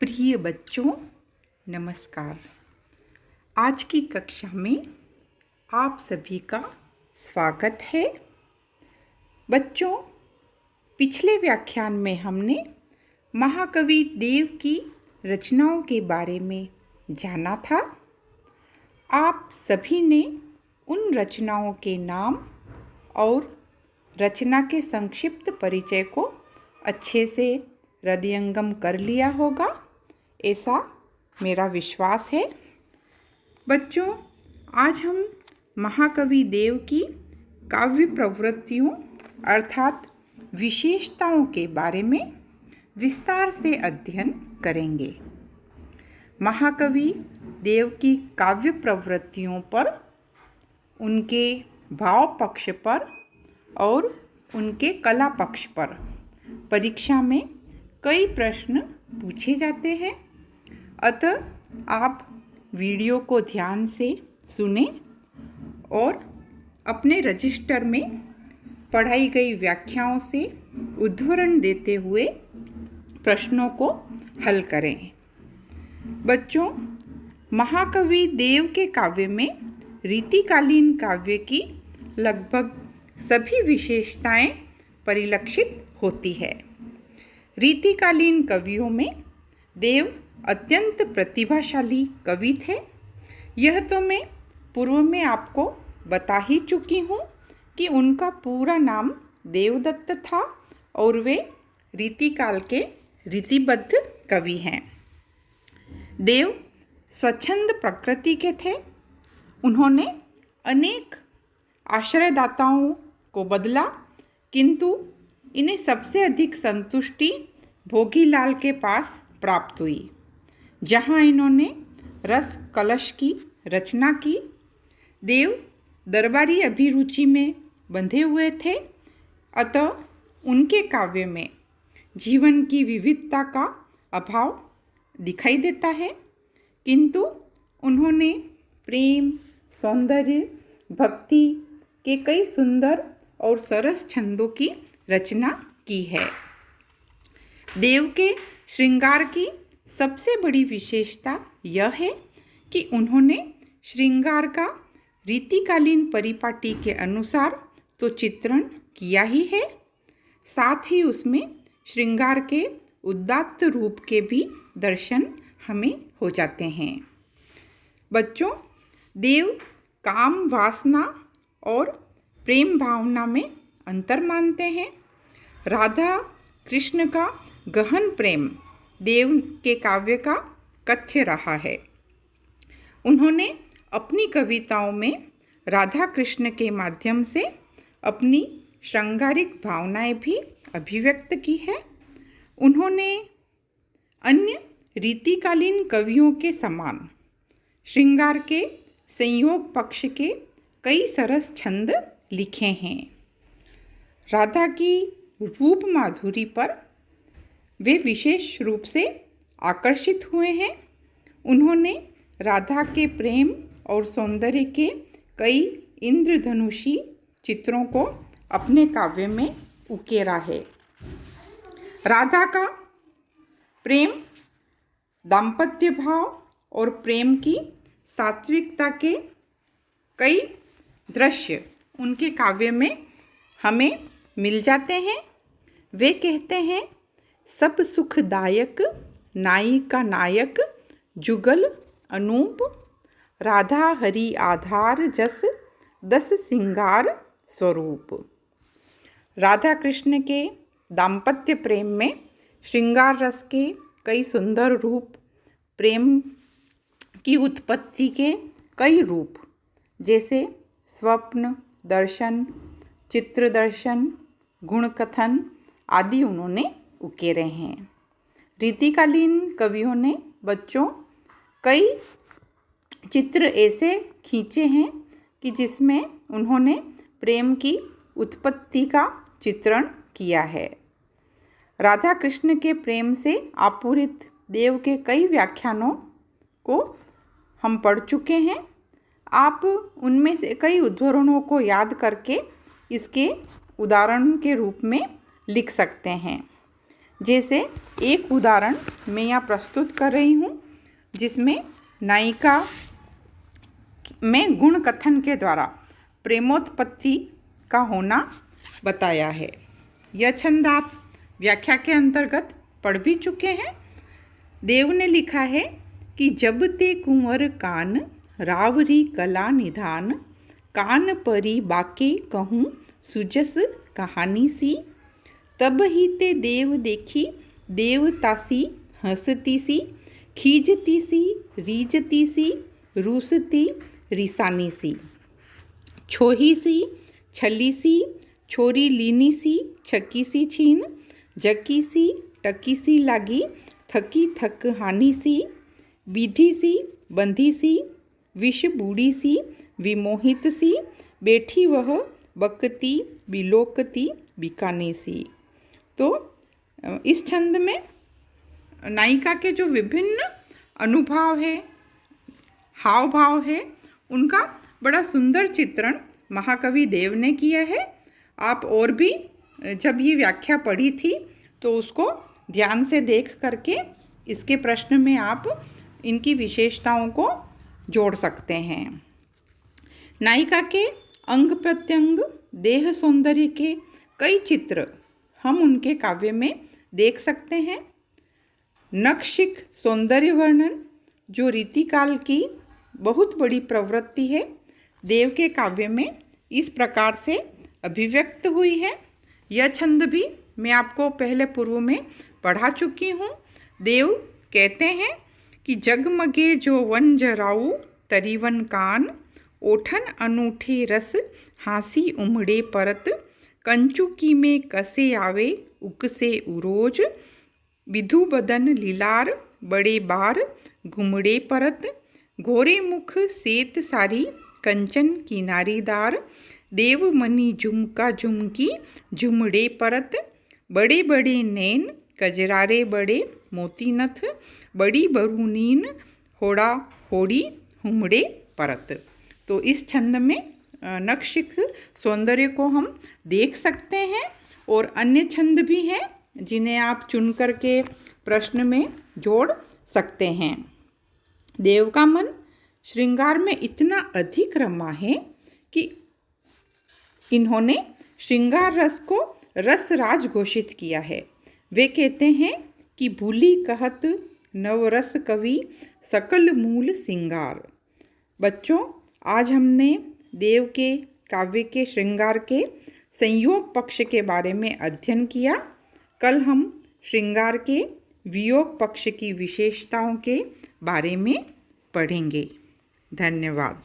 प्रिय बच्चों, नमस्कार। आज की कक्षा में आप सभी का स्वागत है। बच्चों, पिछले व्याख्यान में हमने महाकवि देव की रचनाओं के बारे में जाना था। आप सभी ने उन रचनाओं के नाम और रचना के संक्षिप्त परिचय को अच्छे से हृदयंगम कर लिया होगा, ऐसा मेरा विश्वास है। बच्चों, आज हम महाकवि देव की काव्य प्रवृत्तियों अर्थात विशेषताओं के बारे में विस्तार से अध्ययन करेंगे। महाकवि देव की काव्य प्रवृत्तियों पर, उनके भाव पक्ष पर और उनके कला पक्ष पर परीक्षा में कई प्रश्न पूछे जाते हैं। अतः आप वीडियो को ध्यान से सुनें और अपने रजिस्टर में पढ़ाई गई व्याख्याओं से उद्धरण देते हुए प्रश्नों को हल करें। बच्चों, महाकवि देव के काव्य में रीतिकालीन काव्य की लगभग सभी विशेषताएं परिलक्षित होती है। रीतिकालीन कवियों में देव अत्यंत प्रतिभाशाली कवि थे। यह तो मैं पूर्व में आपको बता ही चुकी हूँ कि उनका पूरा नाम देवदत्त था और वे रीतिकाल के रीतिबद्ध कवि हैं। देव स्वच्छंद प्रकृति के थे। उन्होंने अनेक आश्रयदाताओं को बदला, किंतु इन्हें सबसे अधिक संतुष्टि भोगीलाल के पास प्राप्त हुई, जहाँ इन्होंने रस कलश की रचना की। देव दरबारी अभिरुचि में बंधे हुए थे, अतः उनके काव्य में जीवन की विविधता का अभाव दिखाई देता है, किंतु उन्होंने प्रेम, सौंदर्य, भक्ति के कई सुंदर और सरस छंदों की रचना की है। देव के श्रृंगार की सबसे बड़ी विशेषता यह है कि उन्होंने श्रृंगार का रीतिकालीन परिपाटी के अनुसार तो चित्रण किया ही है, साथ ही उसमें श्रृंगार के उदात्त रूप के भी दर्शन हमें हो जाते हैं। बच्चों, देव काम, वासना और प्रेम भावना में अंतर मानते हैं। राधा कृष्ण का गहन प्रेम देव के काव्य का कथ्य रहा है। उन्होंने अपनी कविताओं में राधा कृष्ण के माध्यम से अपनी श्रृंगारिक भावनाएं भी अभिव्यक्त की है। उन्होंने अन्य रीतिकालीन कवियों के समान श्रृंगार के संयोग पक्ष के कई सरस छंद लिखे हैं। राधा की रूप माधुरी पर वे विशेष रूप से आकर्षित हुए हैं। उन्होंने राधा के प्रेम और सौंदर्य के कई इंद्रधनुषी चित्रों को अपने काव्य में उकेरा है। राधा का प्रेम, दाम्पत्य भाव और प्रेम की सात्विकता के कई दृश्य उनके काव्य में हमें मिल जाते हैं। वे कहते हैं, सब सुखदायक नाई का नायक जुगल अनूप, राधा हरि आधार जस दस सिंगार स्वरूप। राधा कृष्ण के दाम्पत्य प्रेम में श्रृंगार रस के कई सुंदर रूप, प्रेम की उत्पत्ति के कई रूप जैसे स्वप्न दर्शन, चित्र दर्शन, गुण कथन आदि उन्होंने उकेरे हैं। रीतिकालीन कवियों ने बच्चों कई चित्र ऐसे खींचे हैं कि जिसमें उन्होंने प्रेम की उत्पत्ति का चित्रण किया है। राधा कृष्ण के प्रेम से आपूरित देव के कई व्याख्यानों को हम पढ़ चुके हैं। आप उनमें से कई उद्धरणों को याद करके इसके उदाहरण के रूप में लिख सकते हैं। जैसे एक उदाहरण मैं यहाँ प्रस्तुत कर रही हूँ, जिसमें नायिका में गुण कथन के द्वारा प्रेमोत्पत्ति का होना बताया है। यह छंद आप व्याख्या के अंतर्गत पढ़ भी चुके हैं। देव ने लिखा है कि जब ते कुंवर कान रावरी कला निधान, कान परी बाके कहूँ सुजस कहानी सी, तब ही ते देव देखी देवतासी हंसती सी, खीजती सी रीजती सी, रूसती रिसानी सी, छोही सी छली सी, छोरी लीनी सी छकी सी छीन, जकी सी टकी सी लागी, थकी थक हानि सी, विधि सी बंधी सी, विष बूढ़ी सी विमोहित सी, बैठी वह बकती बिलोकती बिकाने सी। तो इस छंद में नायिका के जो विभिन्न अनुभव है, हाव भाव है, उनका बड़ा सुंदर चित्रण महाकवि देव ने किया है। आप और भी जब ये व्याख्या पढ़ी थी तो उसको ध्यान से देख करके इसके प्रश्न में आप इनकी विशेषताओं को जोड़ सकते हैं। नायिका के अंग प्रत्यंग देह सौंदर्य के कई चित्र हम उनके काव्य में देख सकते हैं। नखशिख सौंदर्य वर्णन जो रीतिकाल की बहुत बड़ी प्रवृत्ति है, देव के काव्य में इस प्रकार से अभिव्यक्त हुई है। यह छंद भी मैं आपको पहले पूर्व में पढ़ा चुकी हूँ। देव कहते हैं कि जगमगे जो वन जराऊ तरीवन कान, ओठन अनूठे रस हाँसी उमड़े परत, कंचुकी में कसे आवे उकसे उरोज, विधु बदन लीलार बड़े बार घुमड़े परत, घोरे मुख सेत सारी कंचन किनारीदार, देव मनी झुमका झुमकी झुमड़े परत, बड़े बड़े नैन कजरारे बड़े मोती नथ, बड़ी बरूनीन होड़ा होड़ी हुमड़े परत। तो इस छंद में नखशिख सौंदर्य को हम देख सकते हैं और अन्य छंद भी हैं जिन्हें आप चुन करके प्रश्न में जोड़ सकते हैं। देव का मन श्रृंगार में इतना अधिक रमा है कि इन्होंने श्रृंगार रस को रसराज घोषित किया है। वे कहते हैं कि भूली कहत नवरस कवि सकल मूल सिंगार। बच्चों, आज हमने देव के काव्य के श्रृंगार के संयोग पक्ष के बारे में अध्ययन किया। कल हम श्रृंगार के वियोग पक्ष की विशेषताओं के बारे में पढ़ेंगे। धन्यवाद।